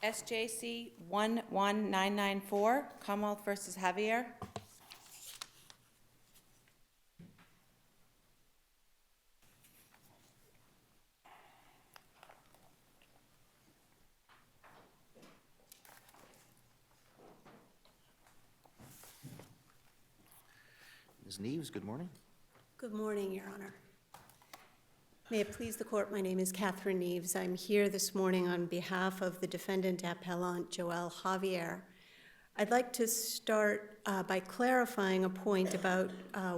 SJC-11994, Commonwealth versus Javier. Ms. Neves, good morning. Good morning, Your Honor. May it please the Court, my name is Catherine Neves. I'm here this morning on behalf of the defendant appellant, Joel Javier. I'd like to start by clarifying a point about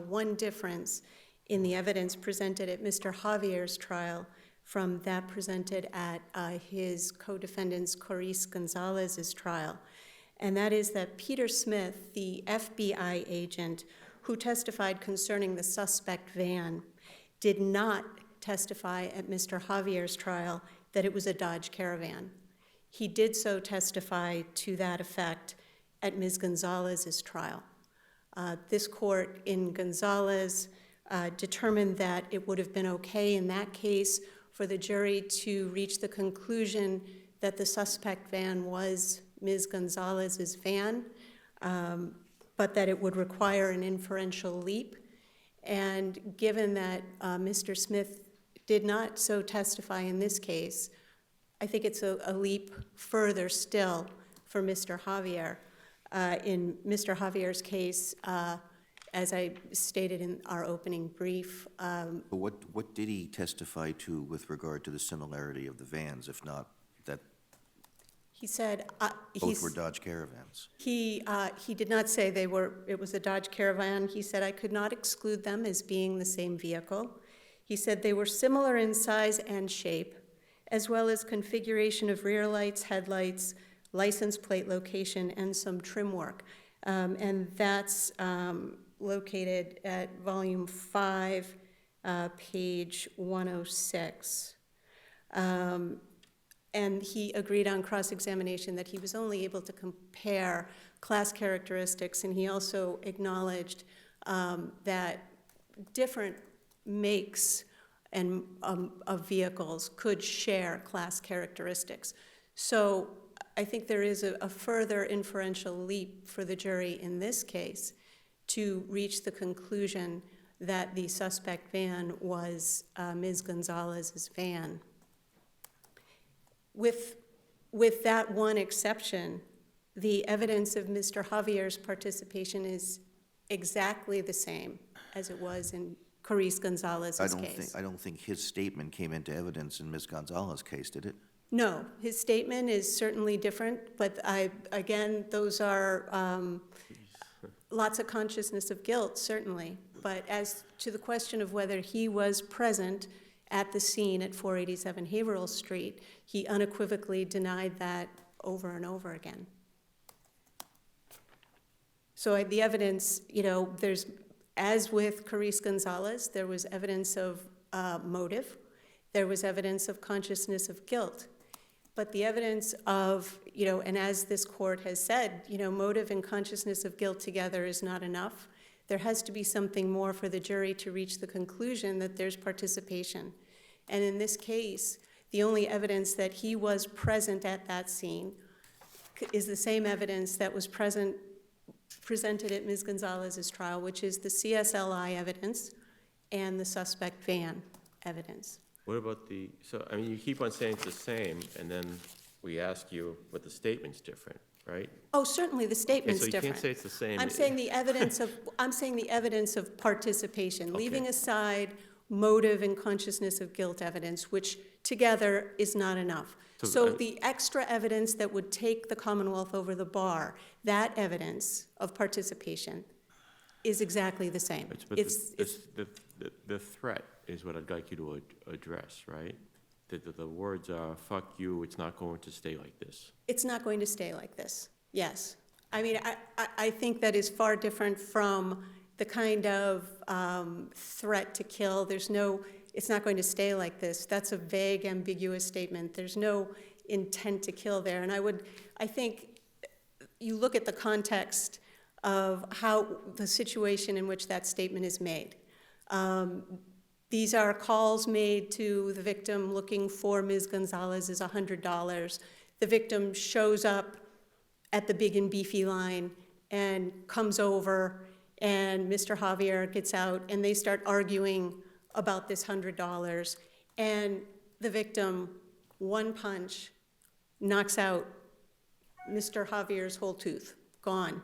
one difference in the evidence presented at Mr. Javier's trial from that presented at his co-defendant's Clarice Gonzalez's trial. And that is that Peter Smith, the FBI agent who testified concerning the suspect van, did not testify at Mr. Javier's trial that it was a Dodge Caravan. He did so testify to that effect at Ms. Gonzalez's trial. This court in Gonzalez determined that it would have been okay in that case for the jury to reach the conclusion that the suspect van was Ms. Gonzalez's van, but that it would require an inferential leap. And given that Mr. Smith did not so testify in this case, I think it's a leap further still for Mr. Javier. In Mr. Javier's case, as I stated in our opening brief. What did he testify to with regard to the similarity of the vans, if not that He said both were Dodge Caravans? He did not say it was a Dodge Caravan. He said I could not exclude them as being the same vehicle. He said they were similar in size and shape, as well as configuration of rear lights, headlights, license plate location, and some trim work. And that's located at volume 5, page 106. And he agreed on cross-examination that he was only able to compare class characteristics, and he also acknowledged that different makes and of vehicles could share class characteristics. So I think there is a further inferential leap for the jury in this case to reach the conclusion that the suspect van was Ms. Gonzalez's van. With that one exception, the evidence of Mr. Javier's participation is exactly the same as it was in Clarice Gonzalez's case. I don't think his statement came into evidence in Ms. Gonzalez's case, did it? No, his statement is certainly different, but again, those are lots of consciousness of guilt, certainly. But as to the question of whether he was present at the scene at 487 Haverhill Street, he unequivocally denied that over and over again. So the evidence, there's, as with Clarice Gonzalez, there was evidence of motive. There was evidence of consciousness of guilt. But the evidence of, and as this court has said, motive and consciousness of guilt together is not enough. There has to be something more for the jury to reach the conclusion that there's participation. And in this case, the only evidence that he was present at that scene is the same evidence that was presented at Ms. Gonzalez's trial, which is the CSLI evidence and the suspect van evidence. What about you keep on saying it's the same, and then we ask you, but the statement's different, right? Oh, certainly the statement's so you different. Can't say it's the same. I'm saying the evidence of participation, Okay. leaving aside motive and consciousness of guilt evidence, which together is not enough. So the extra evidence that would take the Commonwealth over the bar, that evidence of participation is exactly the same. The threat is what I'd like you to address, right? The words are, fuck you, it's not going to stay like this. It's not going to stay like this, yes. I mean, I think that is far different from the kind of threat to kill. It's not going to stay like this. That's a vague, ambiguous statement. There's no intent to kill there. And I think you look at the context of how the situation in which that statement is made. These are calls made to the victim looking for Ms. Gonzalez's $100. the victim shows up at the big and beefy line and comes over, and Mr. Javier gets out, and they start arguing about this $100, and the victim, one punch, knocks out Mr. Javier's whole tooth, gone,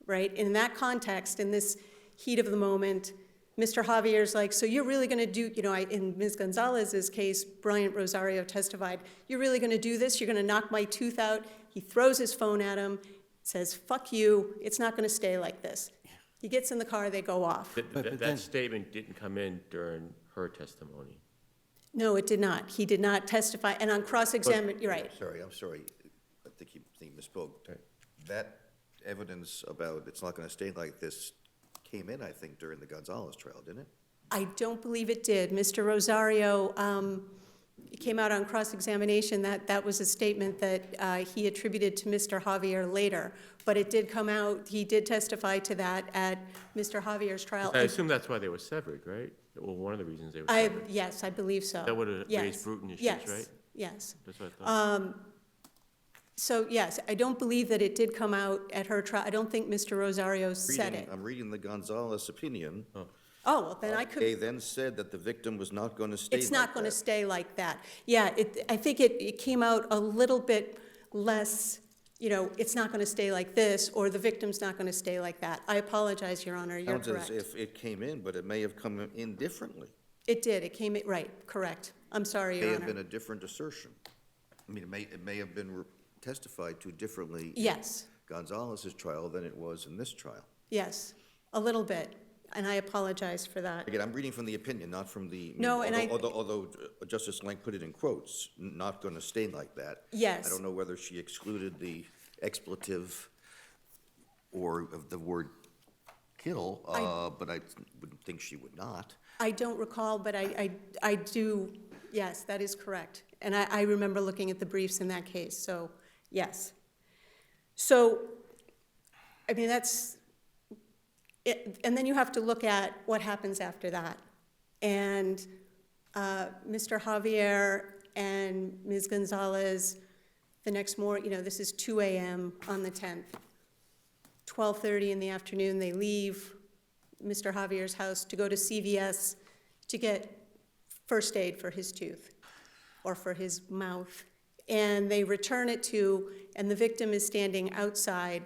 right? In that context, in this heat of the moment, Mr. Javier's like, so you're really gonna do, in Ms. Gonzalez's case, Bryant Rosario testified, you're really gonna do this? You're gonna knock my tooth out? He throws his phone at him, says, fuck you, it's not gonna stay like this. He gets in the car, they go off. That statement didn't come in during her testimony. No, it did not. He did not testify, and on cross-examination, you're right. I'm sorry. I think he misspoke. That evidence about it's not gonna stay like this came in, I think, during the Gonzalez trial, didn't it? I don't believe it did. Mr. Rosario, it came out on cross-examination that was a statement that he attributed to Mr. Javier later, but it did come out, he did testify to that at Mr. Javier's trial. I assume that's why they were severed, right? Well, one of the reasons they were severed. Yes, I believe so. That would have Yes. raised Bruton issues, Yes. right? Yes. That's what I thought. So, yes, I don't believe that it did come out at her trial. I don't think Mr. Rosario said it. I'm reading the Gonzalez opinion. Oh, well, then I could. They then said that the victim was not gonna stay like that. It's not going to stay like that. Yeah, I think it came out a little bit less, it's not going to stay like this, or the victim's not going to stay like that. I apologize, Your Honor, you're Sounds as correct. if it came in, but it may have come in differently. It did, it came in, right, correct. I'm sorry, May Your have been Honor. a different assertion. I mean, it may have been testified to differently in Yes, Gonzalez's trial than it was in this trial. yes, a little bit, and I apologize for that. Again, I'm reading from the opinion, not from the. No, and although Justice Lang put it in quotes, not gonna stay like that. Yes. I don't know whether she excluded the expletive or of the word kill, but I would think she would not. I don't recall, but I do, yes, that is correct. And I remember looking at the briefs in that case, so, yes. So, I mean, that's, it, and then you have to look at what happens after that. And Mr. Javier and Ms. Gonzalez, the next morning, this is 2 a.m. on the 10th. 12:30 in the afternoon, they leave Mr. Javier's house to go to CVS to get first aid for his tooth or for his mouth. And they return it to, and the victim is standing outside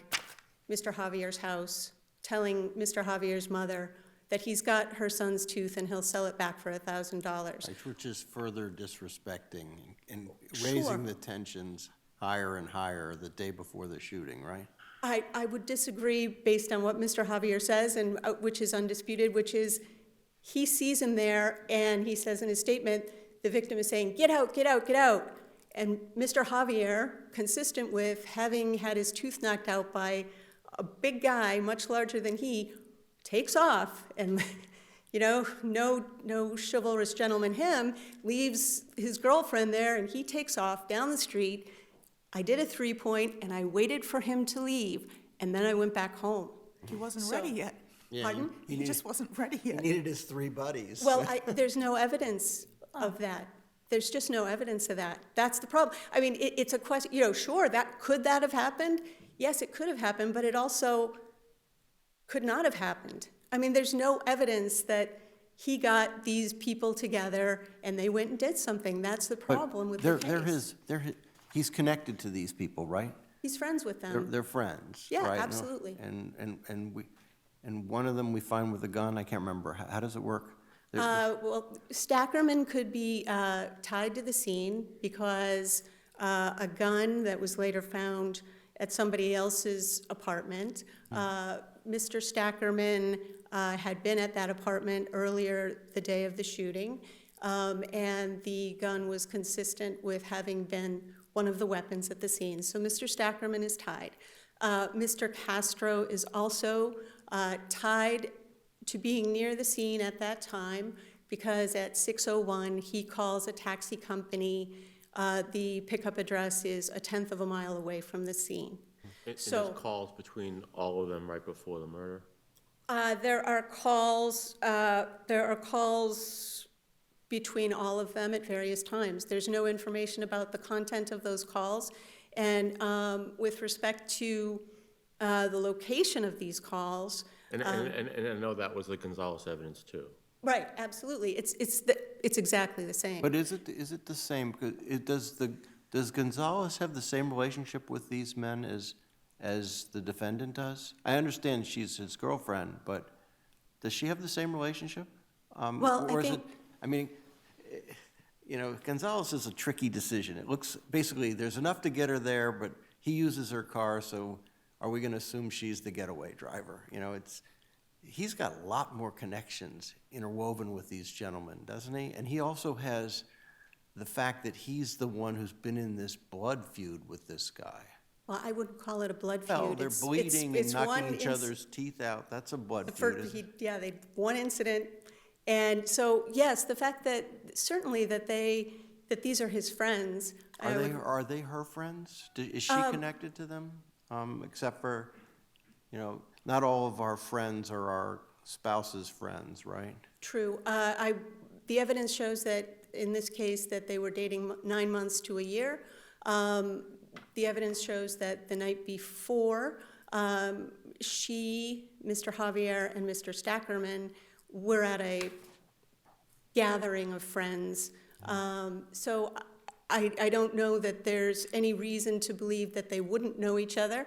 Mr. Javier's house, telling Mr. Javier's mother that he's got her son's tooth and he'll sell it back for $1,000. Which is further disrespecting and Sure. raising the tensions higher and higher the day before the shooting, right? I would disagree based on what Mr. Javier says, and which is undisputed, which is he sees him there and he says in his statement, the victim is saying, get out, get out, get out. And Mr. Javier, consistent with having had his tooth knocked out by a big guy, much larger than he, takes off and, no chivalrous gentleman him, leaves his girlfriend there and he takes off down the street. I did a 3-point and I waited for him to leave and then I went back home. He wasn't So- ready yet. Yeah, Pardon? He just wasn't ready He yet. needed his 3 buddies. Well, there's no evidence of that. There's just no evidence of that. That's the problem. I mean, it's a question, sure, could that have happened? Yes, it could have happened, but it also could not have happened. I mean, there's no evidence that he got these people together and they went and did something. That's the But problem with the case. he's connected to these people, right? He's friends with them. They're friends, Yeah, right? absolutely. And one of them we find with a gun. I can't remember. How does it work? Well, Stackerman could be tied to the scene because a gun that was later found at somebody else's apartment. Mr. Stackerman had been at that apartment earlier the day of the shooting, and the gun was consistent with having been one of the weapons at the scene. So Mr. Stackerman is tied. Mr. Castro is also tied to being near the scene at that time because at 6:01 he calls a taxi company. The pickup address is 1/10 of a mile away from the scene. And So- there's calls between all of them right before the murder? There are calls between all of them at various times. There's no information about the content of those calls. And with respect to the location of these calls, And I know that was the Gonzalez evidence too. right, absolutely, it's exactly the same. But is it the same? Does Gonzalez have the same relationship with these men as the defendant does? I understand she's his girlfriend, but does she have the same relationship? Well, or I is think- I mean, you know, Gonzalez is a tricky decision. It looks, basically, there's enough to get her there, but he uses her car, so are we gonna assume she's the getaway driver? You know, he's got a lot more connections interwoven with these gentlemen, doesn't he? And he also has the fact that he's the one who's been in this blood feud with this guy. Well, I wouldn't call it a blood feud. Well, they're It's- bleeding and it's one knocking each inc- other's teeth out. That's a blood The feud, first, isn't it? yeah, they, one incident, and so, yes, the fact that, certainly that these are his friends. I would- Are they her friends? Is she connected to them? Except for, you know, not all of our friends are our spouse's friends, right? True. The evidence shows that, in this case, that they were dating 9 months to a year. The evidence shows that the night before, Mr. Javier and Mr. Stackerman were at a gathering of friends. So I don't know that there's any reason to believe that they wouldn't know each other.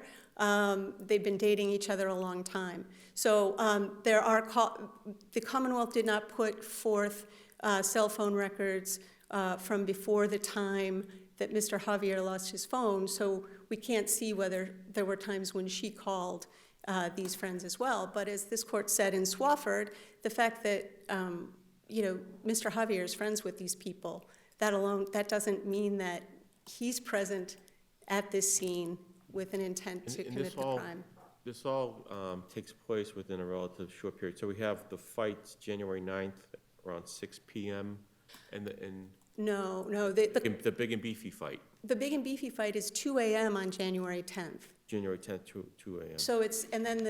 They've been dating each other a long time. So the Commonwealth did not put forth cell phone records from before the time that Mr. Javier lost his phone, so we can't see whether there were times when she called these friends as well. But as this court said in Swafford, the fact that Mr. Javier is friends with these people, that doesn't mean that he's present at this scene with an intent to commit the crime. This all takes place within a relative short period. So we have the fights January 9th around 6 p.m. and No, the big and beefy fight, the big and beefy fight is 2 a.m. on January 10th. January 10th, 2 a.m. So and then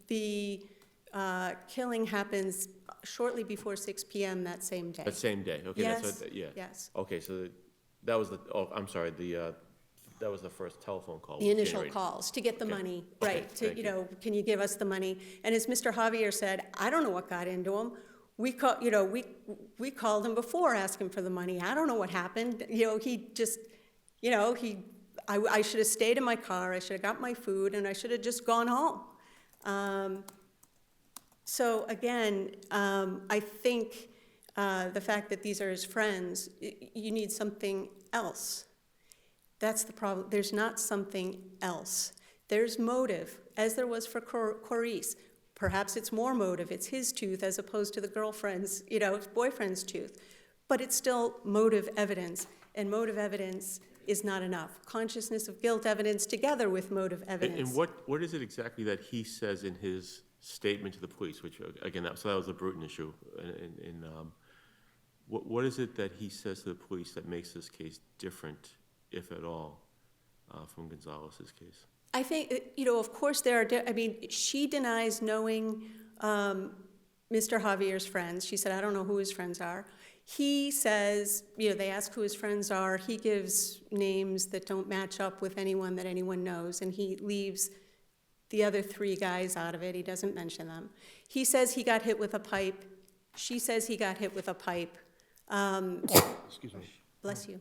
the killing happens shortly before 6 p.m. that same day. That same day, okay, Yes, that's what, yeah. yes. Okay, so that was I'm sorry, that was the first telephone call. The initial January. calls to get the Okay. money, Okay, right, to, thank you. can you give us the money? And as Mr. Javier said, I don't know what got into him. We called him before asking for the money. I don't know what happened. He just, I should have stayed in my car, I should have got my food, and I should have just gone home. So again, I think the fact that these are his friends, you need something else. That's the problem. There's not something else. There's motive, as there was for Corrice. Perhaps it's more motive. It's his tooth as opposed to the girlfriend's, boyfriend's tooth. But it's still motive evidence, and motive evidence is not enough. Consciousness of guilt evidence together with motive evidence. And what is it exactly that he says in his statement to the police, which, again, that was the Bruton issue, and what is it that he says to the police that makes this case different, if at all, from Gonzalez's case? I think, of course there are, she denies knowing Mr. Javier's friends. She said, I don't know who his friends are. He says, they ask who his friends are. He gives names that don't match up with anyone that anyone knows, and he leaves the other 3 guys out of it. He doesn't mention them. He says he got hit with a pipe. She says he got hit with a pipe. Excuse me. Bless you.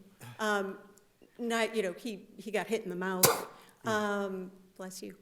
He got hit in the mouth. Bless you.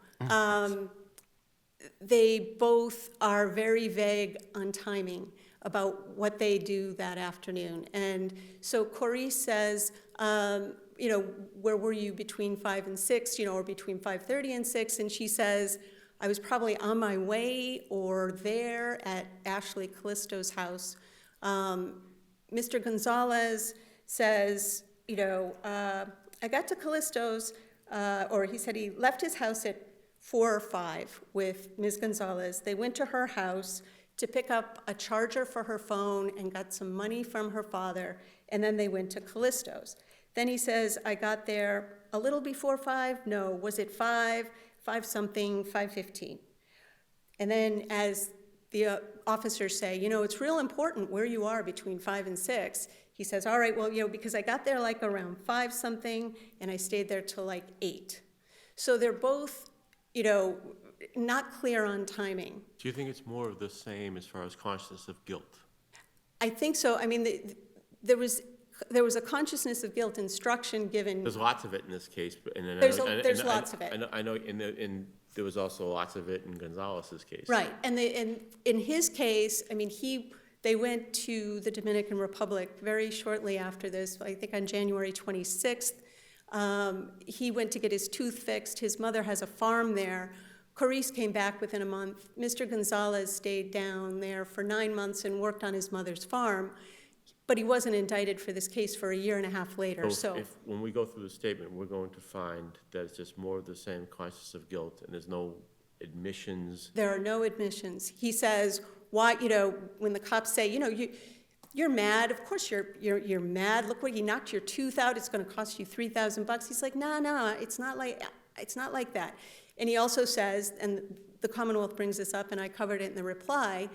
They both are very vague on timing about what they do that afternoon. And so Corrice says, where were you between 5 and 6, or between 5:30 and 6? And she says, I was probably on my way or there at Ashley Callisto's house. Mr. Gonzalez says, I got to Callisto's, or he said he left his house at 4 or 5 with Ms. Gonzalez. They went to her house to pick up a charger for her phone and got some money from her father, and then they went to Callisto's. Then he says, I got there a little before 5. No, was it 5? 5 something, 5:15. And then as the officers say, you know, it's real important where you are between 5 and 6. He says, all right, well, you know, because I got there like around 5 something, and I stayed there till like 8. So they're both, you know, not clear on timing. Do you think it's more of the same as far as consciousness of guilt? I think so. I mean, there was a consciousness of guilt instruction given. There's lots of it in this case, but and then There's lots of it. I know, and there was also lots of it in Gonzalez's case. Right, and in his case, I mean, they went to the Dominican Republic very shortly after this, I think on January 26th. He went to get his tooth fixed. His mother has a farm there. Carice came back within a month. Mr. Gonzalez stayed down there for 9 months and worked on his mother's farm, but he wasn't indicted for this case for a year and a half later, so. When we go through the statement, we're going to find that it's just more of the same consciousness of guilt, and there's no admissions. There are no admissions. He says, why, you know, when the cops say, you know, you're mad, of course you're mad, look what, he knocked your tooth out, it's gonna cost you $3,000. He's like, no, it's not like that. And he also says, and the Commonwealth brings this up, and I covered it in the reply,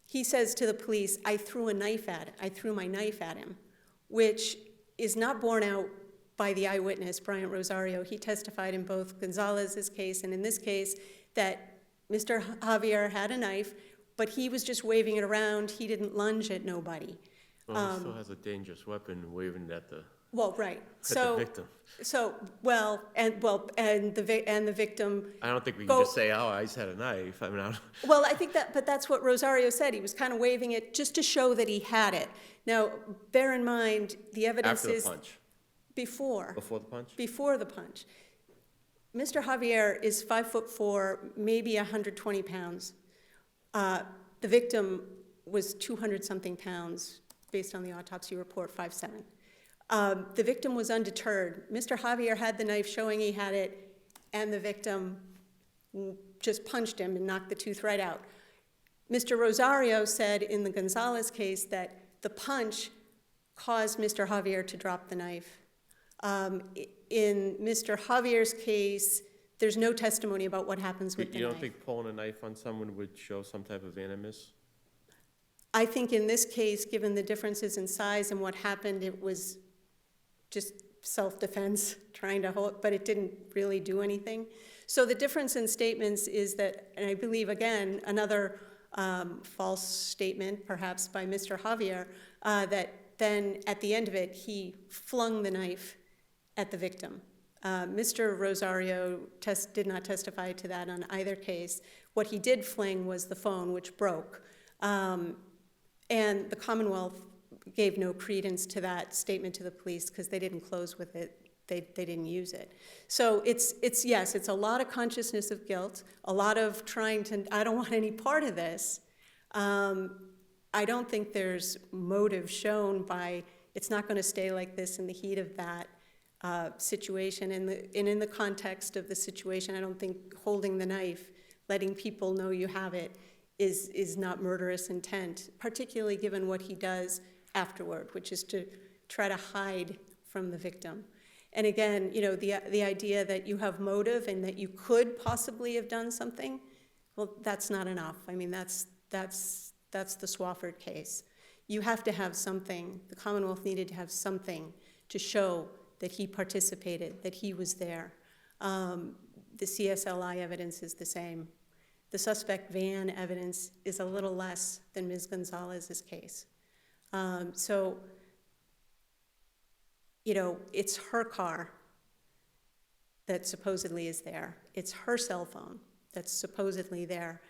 he says to the police, I threw my knife at him, which is not borne out by the eyewitness, Bryant Rosario. He testified in both Gonzalez's case and in this case that Mr. Javier had a knife, but he was just waving it around. He didn't lunge at nobody. Well, he still has a dangerous weapon waving at the Well, right. the victim. And the victim. I don't think we can just say, oh, I just had a knife. I mean, Well, I think but that's what Rosario said. He was kind of waving it just to show that he had it. Now, bear in mind, the evidence after the is punch. before. Before the punch? Before the punch. Mr. Javier is 5'4", maybe 120 pounds. The victim was 200-something pounds, based on the autopsy report, 5'7". The victim was undeterred. Mr. Javier had the knife showing he had it, and the victim just punched him and knocked the tooth right out. Mr. Rosario said in the Gonzalez case that the punch caused Mr. Javier to drop the knife. In Mr. Javier's case, there's no testimony about what happens with the knife. You don't think pulling a knife on someone would show some type of animus? I think in this case, given the differences in size and what happened, it was just self-defense, trying to hold, but it didn't really do anything. So the difference in statements is that, and I believe, again, another false statement, perhaps by Mr. Javier, that then at the end of it, he flung the knife at the victim. Mr. Rosario did not testify to that on either case. What he did fling was the phone, which broke. And the Commonwealth gave no credence to that statement to the police because they didn't close with it. They didn't use it. So it's a lot of consciousness of guilt, a lot of trying to, I don't want any part of this. I don't think there's motive shown by, it's not going to stay like this in the heat of that situation. And in the context of the situation, I don't think holding the knife, letting people know you have it, is not murderous intent, particularly given what he does afterward, which is to try to hide from the victim. And again, you know, the idea that you have motive and that you could possibly have done something, well, that's not enough. I mean, that's the Swofford case. You have to have something. The Commonwealth needed to have something to show that he participated, that he was there. The CSLI evidence is the same. The suspect van evidence is a little less than Ms. Gonzalez's case. So, you know, it's her car that supposedly is there. It's her cell phone that's supposedly there.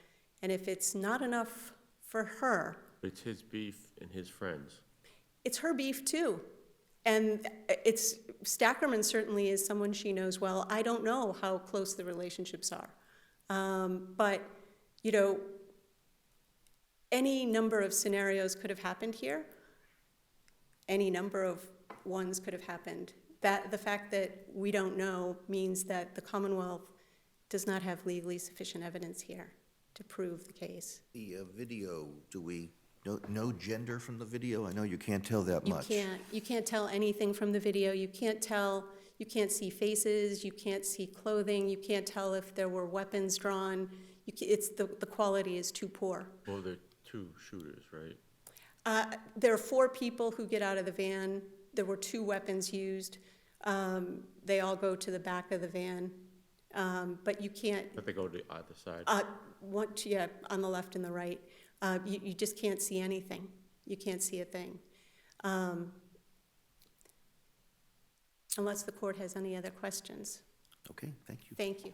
And if it's not enough for her... But it's his beef and his friends. It's her beef, too. And Stackerman certainly is someone she knows well. I don't know how close the relationships are. But, you know, any number of scenarios could have happened here. Any number of ones could have happened. The fact that we don't know means that the Commonwealth does not have legally sufficient evidence here to prove the case. The video, do we know gender from the video? I know you can't tell that much. You can't tell anything from the video. You can't see faces, you can't see clothing, you can't tell if there were weapons drawn, the quality is too poor. Well, there are two shooters, right? There are 4 people who get out of the van. There were 2 weapons used. They all go to the back of the van, but you can't. But they go to either side. Yeah, on the left and the right. You just can't see anything. You can't see a thing. Unless the court has any other questions. Okay, thank you. Thank you.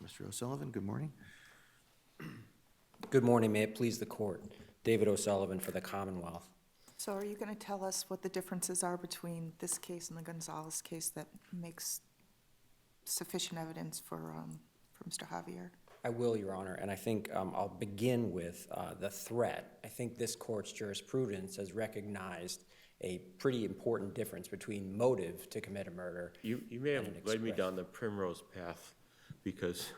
Mr. O'Sullivan, good morning. Good morning, may it please the court. David O'Sullivan for the Commonwealth. So are you going to tell us what the differences are between this case and the Gonzalez case that makes sufficient evidence for Mr. Javier? I will, Your Honor, and I think I'll begin with the threat. I think this court's jurisprudence has recognized a pretty important difference between motive to commit a murder. You may have and an led me express- down the primrose path, because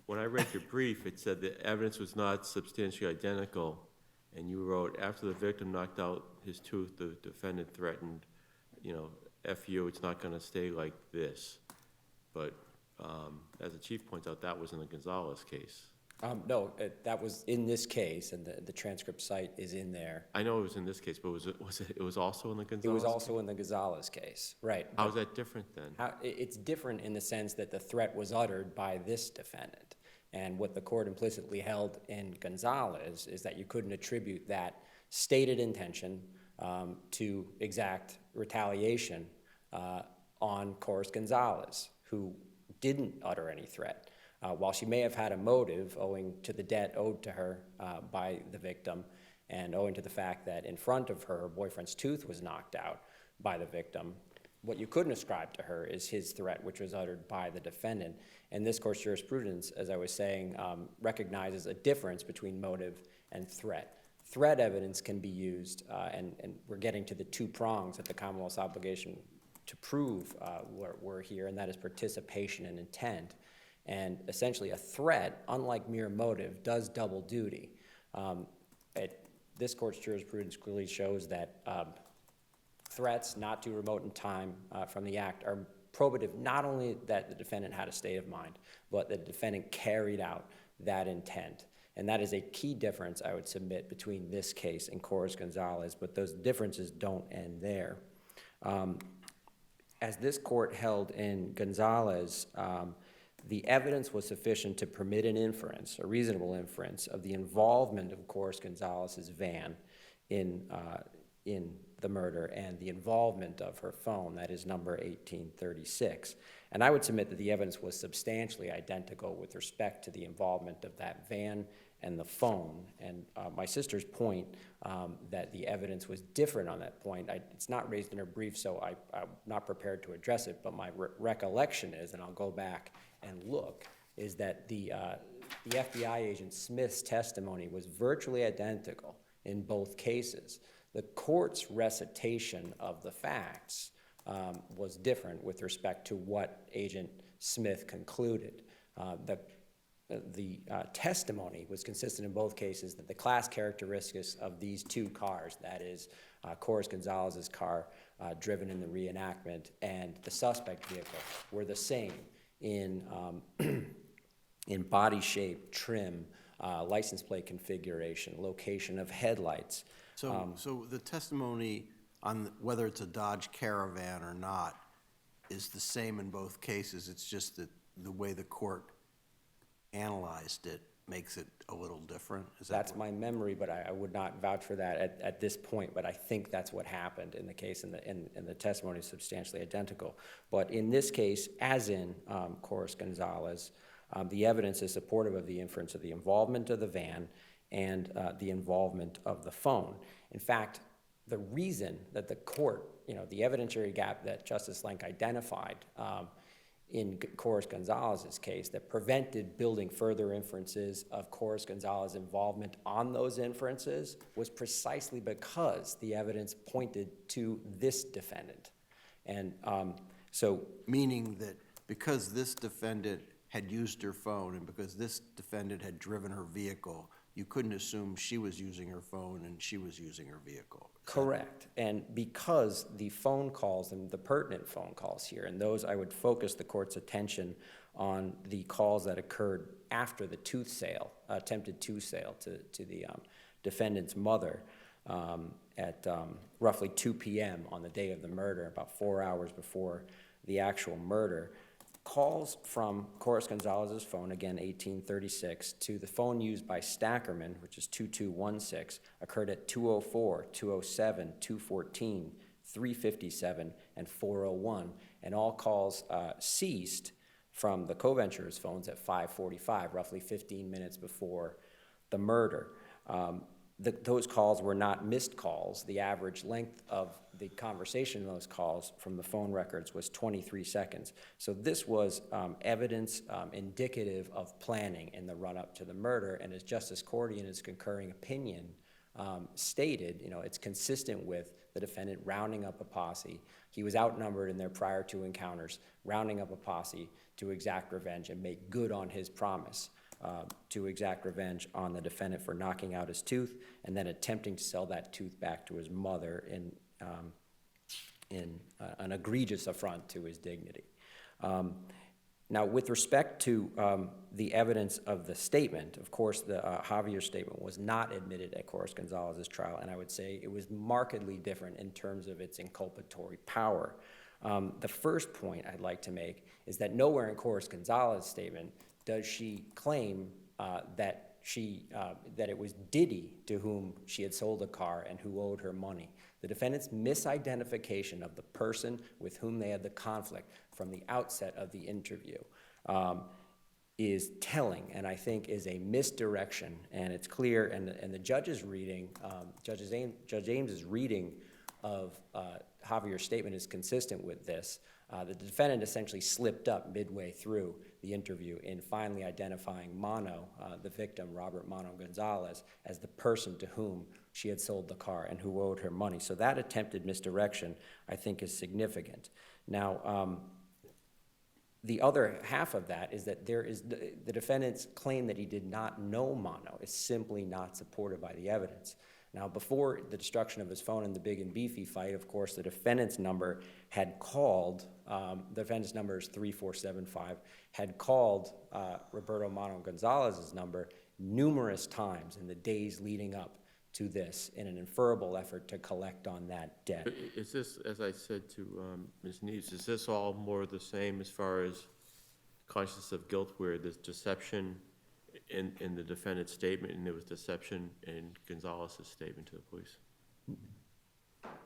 when I read your brief, it said the evidence was not substantially identical, and you wrote, after the victim knocked out his tooth, the defendant threatened, F you, it's not gonna stay like this. But as the chief points out, that was in the Gonzalez case. No, that was in this case, and the transcript site is in there. I know it was in this case, but it was also in the It Gonzalez? was also in the Gonzalez case, right. How is that different then? It's different in the sense that the threat was uttered by this defendant. And what the court implicitly held in Gonzalez is that you couldn't attribute that stated intention to exact retaliation on Coris Gonzalez, who didn't utter any threat. While she may have had a motive owing to the debt owed to her by the victim, and owing to the fact that in front of her, her boyfriend's tooth was knocked out by the victim, what you couldn't ascribe to her is his threat, which was uttered by the defendant. And this court's jurisprudence, as I was saying, recognizes a difference between motive and threat. Threat evidence can be used, and we're getting to the 2 prongs that the Commonwealth's obligation to prove were here, and that is participation and intent. And essentially a threat, unlike mere motive, does double duty. This court's jurisprudence clearly shows that threats not too remote in time from the act are probative, not only that the defendant had a state of mind, but the defendant carried out that intent. And that is a key difference, I would submit, between this case and Coris Gonzalez, but those differences don't end there. As this court held in Gonzalez, the evidence was sufficient to permit an inference, a reasonable inference, of the involvement of Coris Gonzalez's van in the murder and the involvement of her phone, that is number 1836. And I would submit that the evidence was substantially identical with respect to the involvement of that van and the phone. And my sister's point that the evidence was different on that point, it's not raised in her brief, so I'm not prepared to address it, but my recollection is, and I'll go back and look, is that the FBI agent Smith's testimony was virtually identical in both cases. The court's recitation of the facts was different with respect to what Agent Smith concluded. The testimony was consistent in both cases that the class characteristics of these 2 cars, that is Coris Gonzalez's car driven in the reenactment and the suspect vehicle, were the same in body shape, trim, license plate configuration, location of headlights. So the testimony on whether it's a Dodge Caravan or not is the same in both cases. It's just that the way the court analyzed it makes it a little different. That's my memory, but I would not vouch for that at this point, but I think that's what happened in the case, and the testimony is substantially identical. But in this case, as in Coris Gonzalez, the evidence is supportive of the inference of the involvement of the van and the involvement of the phone. In fact, the reason that the court, the evidentiary gap that Justice Lenk identified in Coris Gonzalez's case that prevented building further inferences of Coris Gonzalez's involvement on those inferences was precisely because the evidence pointed to this defendant. And so... Meaning that because this defendant had used her phone and because this defendant had driven her vehicle, you couldn't assume she was using her phone and she was using her vehicle. Correct. And because the phone calls and the pertinent phone calls here, and those I would focus the court's attention on the calls that occurred after the tooth sale, attempted tooth sale to the defendant's mother at roughly 2 p.m. on the day of the murder, about 4 hours before the actual murder. Calls from Coris Gonzalez's phone, again 1836, to the phone used by Stackerman, which is 2216, occurred at 2:04, 2:07, 2:14, 3:57, and 4:01, and all calls ceased from the co-venturers' phones at 5:45, roughly 15 minutes before the murder. Those calls were not missed calls. The average length of the conversation in those calls from the phone records was 23 seconds. So this was evidence indicative of planning in the run-up to the murder, and as Justice Cordy in his concurring opinion stated, it's consistent with the defendant rounding up a posse. He was outnumbered in their prior two encounters, rounding up a posse to exact revenge and make good on his promise to exact revenge on the defendant for knocking out his tooth and then attempting to sell that tooth back to his mother in an egregious affront to his dignity. Now, with respect to the evidence of the statement, of course, the Javier statement was not admitted at Coris Gonzalez's trial, and I would say it was markedly different in terms of its inculpatory power. The first point I'd like to make is that nowhere in Coris Gonzalez's statement does she claim that it was Diddy to whom she had sold a car and who owed her money. The defendant's misidentification of the person with whom they had the conflict from the outset of the interview is telling, and I think is a misdirection, and it's clear, and the judge's reading, Judge Ames's reading of Javier's statement is consistent with this. The defendant essentially slipped up midway through the interview in finally identifying Mano, the victim, Robert Mano Gonzalez, as the person to whom she had sold the car and who owed her money. So that attempted misdirection, I think, is significant. Now, the other half of that is that the defendant's claim that he did not know Mano is simply not supported by the evidence. Now, before the destruction of his phone in the Big and Beefy fight, of course, the defendant's number had called, the defendant's number is 3475, had called Roberto Mano Gonzalez's number numerous times in the days leading up to this in an inferable effort to collect on that debt. Is this, as I said to Ms. Neves, is this all more the same as far as consciousness of guilt, where there's deception in the defendant's statement and there was deception in Gonzalez's statement to the police?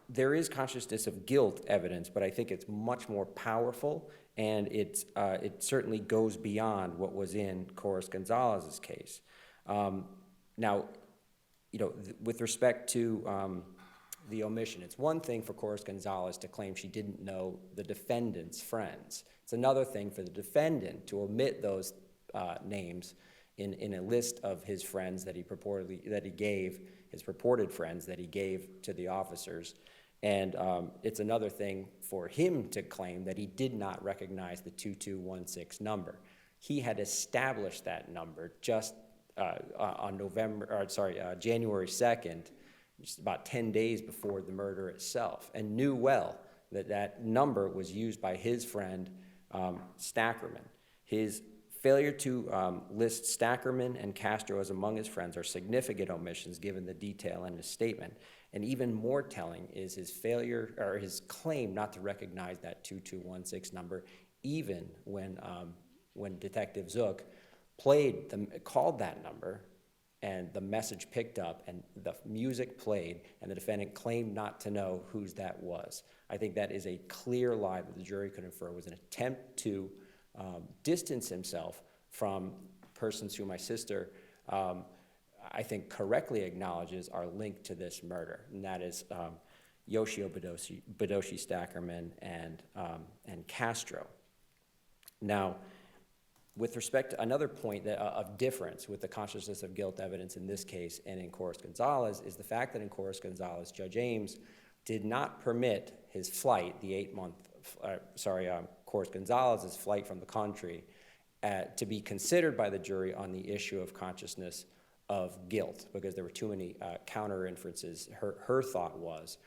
There is consciousness of guilt evidence, but I think it's much more powerful, and it certainly goes beyond what was in Coris Gonzalez's case. Now, with respect to the omission, it's one thing for Coris Gonzalez to claim she didn't know the defendant's friends. It's another thing for the defendant to omit those names in a list of his friends his purported friends that he gave to the officers. And it's another thing for him to claim that he did not recognize the 2216 number. He had established that number just on January 2nd, just about 10 days before the murder itself, and knew well that that number was used by his friend Stackerman. His failure to list Stackerman and Castro as among his friends are significant omissions given the detail in his statement. And even more telling is his failure, or his claim not to recognize that 2216 number, even when Detective Zook called that number, and the message picked up, and the music played, and the defendant claimed not to know whose that was. I think that is a clear lie that the jury could infer was an attempt to distance himself from persons who my sister, I think, correctly acknowledges are linked to this murder, and that is Yoshio Badoshi Stackerman and Castro. Now, with respect to another point of difference with the consciousness of guilt evidence in this case and in Coris Gonzalez is the fact that in Coris Gonzalez, Judge Ames did not permit his flight, the Coris Gonzalez's flight from the country, to be considered by the jury on the issue of consciousness of guilt because there were too many counter inferences, her thought was.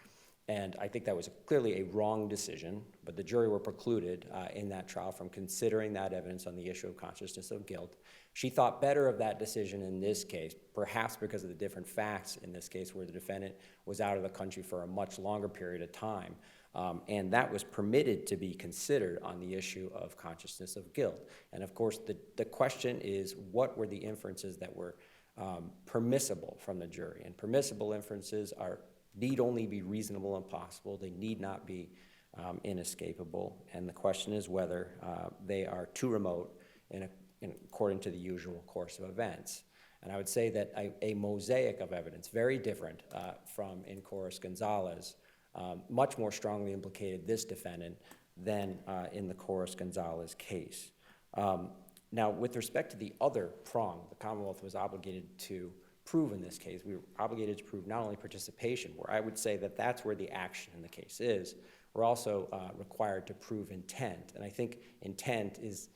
And I think that was clearly a wrong decision, but the jury were precluded in that trial from considering that evidence on the issue of consciousness of guilt. She thought better of that decision in this case, perhaps because of the different facts in this case where the defendant was out of the country for a much longer period of time. And that was permitted to be considered on the issue of consciousness of guilt. And of course, the question is, what were the inferences that were permissible from the jury? And permissible inferences need only be reasonable and possible. They need not be inescapable. And the question is whether they are too remote according to the usual course of events. And I would say that a mosaic of evidence, very different from in Corres-Gonzalez, much more strongly implicated this defendant than in the Corres-Gonzalez case. Now, with respect to the other prong, the Commonwealth was obligated to prove in this case. We were obligated to prove not only participation, where I would say that that's where the action in the case is. We're also required to prove intent, and I think intent is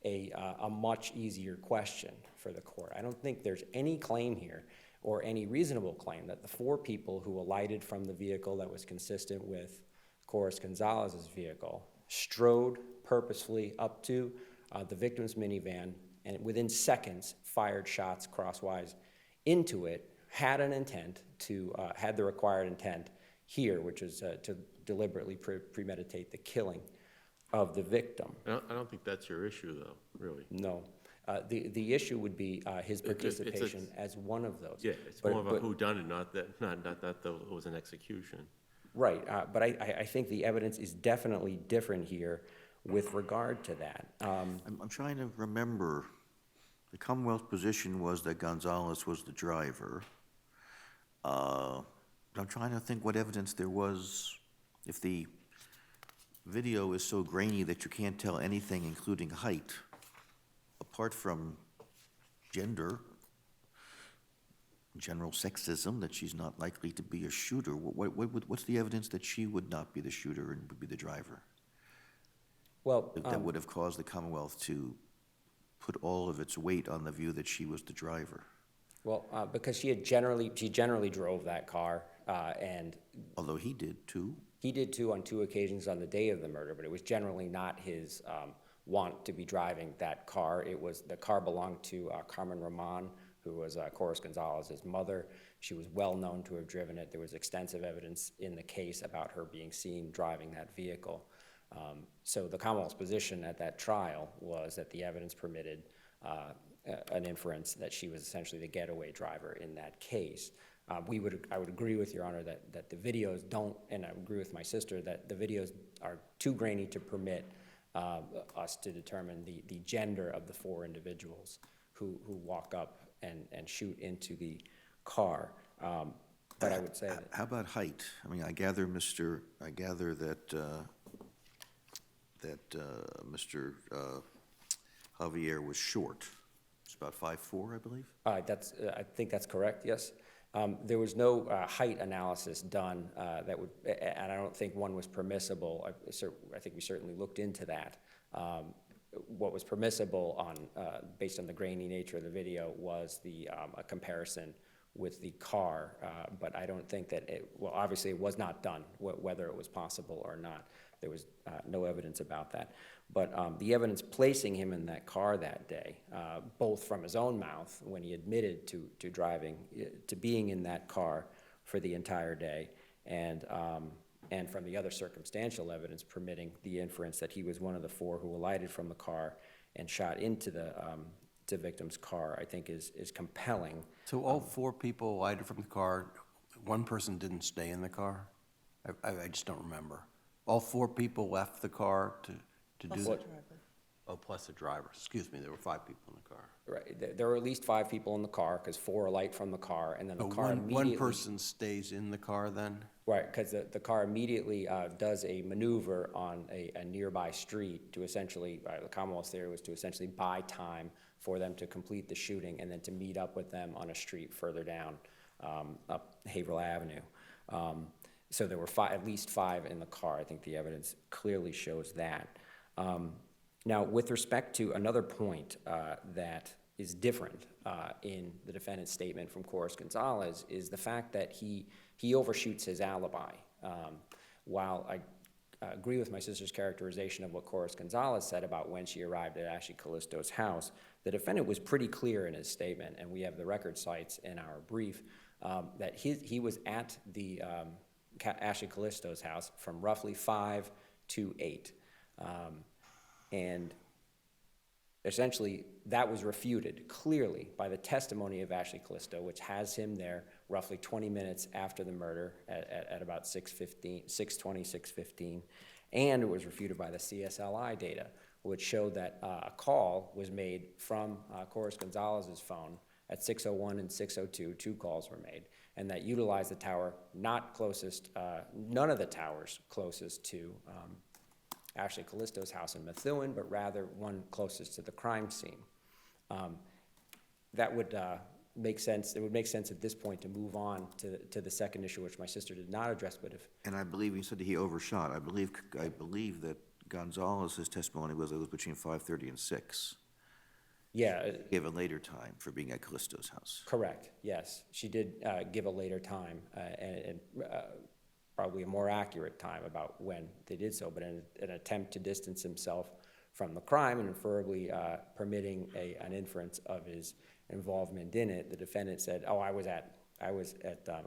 a much easier question for the court. I don't think there's any claim here or any reasonable claim that the 4 people who alighted from the vehicle that was consistent with Corres-Gonzalez's vehicle strode purposefully up to the victim's minivan and within seconds fired shots crosswise into it, had an intent to, had the required intent here, which is to deliberately premeditate the killing of the victim. I don't think that's your issue, though, really. No. The issue would be his participation as one of those. Yeah, it's more of a whodunit, not that it was an execution. Right, but I think the evidence is definitely different here with regard to that. I'm trying to remember. The Commonwealth position was that Gonzalez was the driver. I'm trying to think what evidence there was. If the video is so grainy that you can't tell anything, including height, apart from gender, general sexism, that she's not likely to be a shooter, what's the evidence that she would not be the shooter and would be the driver? Well, That would have caused the Commonwealth to put all of its weight on the view that she was the driver. Well, because she generally drove that car, and Although he did too. he did too on 2 occasions on the day of the murder, but it was generally not his want to be driving that car. The car belonged to Carmen Roman, who was Corres-Gonzalez's mother. She was well known to have driven it. There was extensive evidence in the case about her being seen driving that vehicle. So the Commonwealth's position at that trial was that the evidence permitted an inference that she was essentially the getaway driver in that case. I would agree with Your Honor that the videos don't, and I agree with my sister, that the videos are too grainy to permit us to determine the gender of the 4 individuals who walk up and shoot into the car. But I would say that. How about height? I mean, I gather that Mr. Javier was short. It's about 5'4", I believe. I think that's correct, yes. There was no height analysis done that would, and I don't think one was permissible. I think we certainly looked into that. What was permissible based on the grainy nature of the video was a comparison with the car, but I don't think that obviously it was not done, whether it was possible or not. There was no evidence about that. But the evidence placing him in that car that day, both from his own mouth when he admitted to driving, to being in that car for the entire day, and from the other circumstantial evidence permitting the inference that he was one of the 4 who alighted from the car and shot into the victim's car, I think is compelling. So all 4 people alighted from the car, one person didn't stay in the car? I just don't remember. All 4 people left the car to do that? Oh, plus the driver. Excuse me, there were 5 people in the car. Right, there were at least 5 people in the car, because 4 alight from the car, and then the car immediately. One person stays in the car then? Right, because the car immediately does a maneuver on a nearby street to essentially, the Commonwealth's theory was to essentially buy time for them to complete the shooting and then to meet up with them on a street further down up Haverhill Avenue. So there were at least 5 in the car. I think the evidence clearly shows that. Now, with respect to another point that is different in the defendant's statement from Corus Gonzalez is the fact that he overshoots his alibi. While I agree with my sister's characterization of what Corus Gonzalez said about when she arrived at Ashley Callisto's house, the defendant was pretty clear in his statement, and we have the record cites in our brief, that he was at the Ashley Callisto's house from roughly 5 to 8. And essentially, that was refuted clearly by the testimony of Ashley Callisto, which has him there roughly 20 minutes after the murder at about 6:15, and it was refuted by the CSLI data, which showed that a call was made from Corus Gonzalez's phone at 6:01 and 6:02, 2 calls were made, and that utilized the tower not closest, none of the towers closest to Ashley Callisto's house in Methuen, but rather one closest to the crime scene. That would make sense. It would make sense at this point to move on to the second issue, which my sister did not address, but if. And I believe he said he overshot. I believe that Gonzalez's testimony was it was between 5:30 and 6. Yeah. Gave a later time for being at Callisto's house. Correct, yes. She did give a later time and probably a more accurate time about when they did so, but in an attempt to distance himself from the crime and inferably permitting an inference of his involvement in it, the defendant said, "Oh, I was at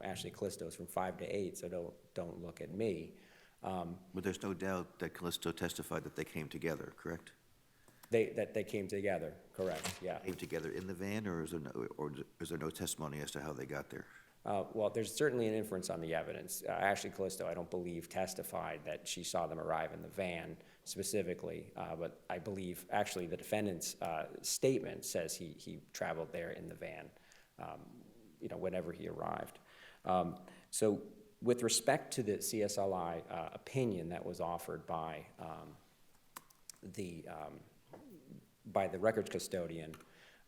Ashley Callisto's from 5 to 8, so don't look at me." But there's no doubt that Callisto testified that they came together, correct? That they came together, correct, yeah. Came together in the van, or is there no testimony as to how they got there? Well, there's certainly an inference on the evidence. Ashley Callisto, I don't believe, testified that she saw them arrive in the van specifically, but I believe actually the defendant's statement says he traveled there in the van, whenever he arrived. So with respect to the CSLI opinion that was offered by the records custodian,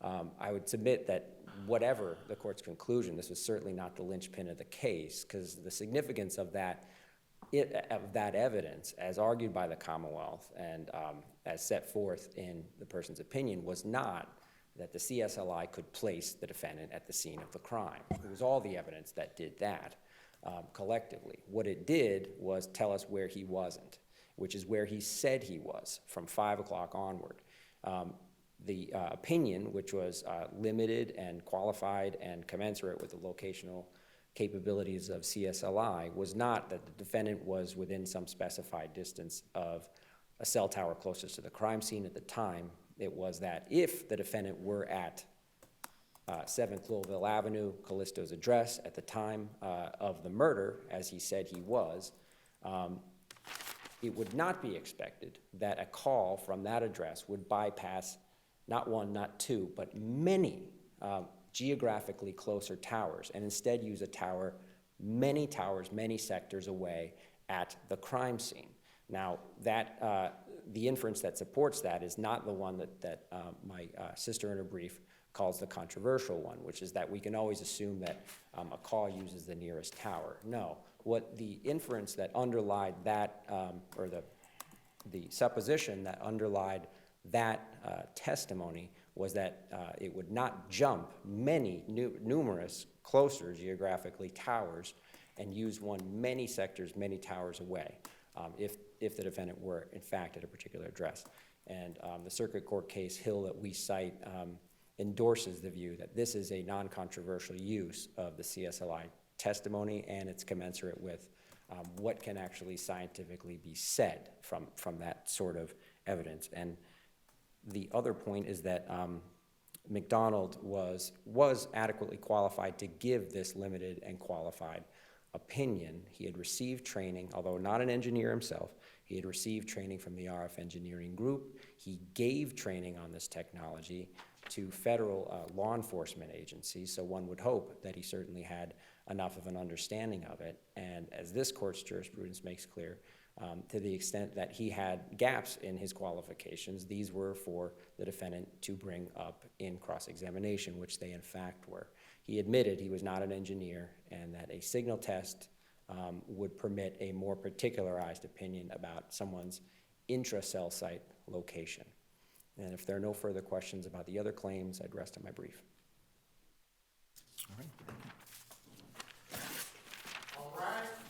I would submit that whatever the court's conclusion, this was certainly not the linchpin of the case, because the significance of that evidence, as argued by the Commonwealth and as set forth in the person's opinion, was not that the CSLI could place the defendant at the scene of the crime. It was all the evidence that did that collectively. What it did was tell us where he wasn't, which is where he said he was from 5 o'clock onward. The opinion, which was limited and qualified and commensurate with the locational capabilities of CSLI, was not that the defendant was within some specified distance of a cell tower closest to the crime scene at the time. It was that if the defendant were at 7th Louisville Avenue, Callisto's address at the time of the murder, as he said he was, it would not be expected that a call from that address would bypass not one, not two, but many geographically closer towers, and instead use a tower, many sectors away at the crime scene. Now, that the inference that supports that is not the one that my sister in her brief calls the controversial one, which is that we can always assume that a call uses the nearest tower. No, what the inference that underlied that, or the supposition that underlied that testimony was that it would not jump numerous closer geographically towers and use one many sectors, many towers away, if the defendant were in fact at a particular address. And the circuit court case Hill that we cite endorses the view that this is a non-controversial use of the CSLI testimony, and it's commensurate with what can actually scientifically be said from that sort of evidence. And the other point is that McDonald was adequately qualified to give this limited and qualified opinion. He had received training, although not an engineer himself. He had received training from the RF engineering group. He gave training on this technology to federal law enforcement agencies, so one would hope that he certainly had enough of an understanding of it. And as this court's jurisprudence makes clear, to the extent that he had gaps in his qualifications, these were for the defendant to bring up in cross-examination, which they in fact were. He admitted he was not an engineer and that a signal test would permit a more particularized opinion about someone's intra-cell site location. And if there are no further questions about the other claims, I'd rest on my brief. All right, thank you. All right.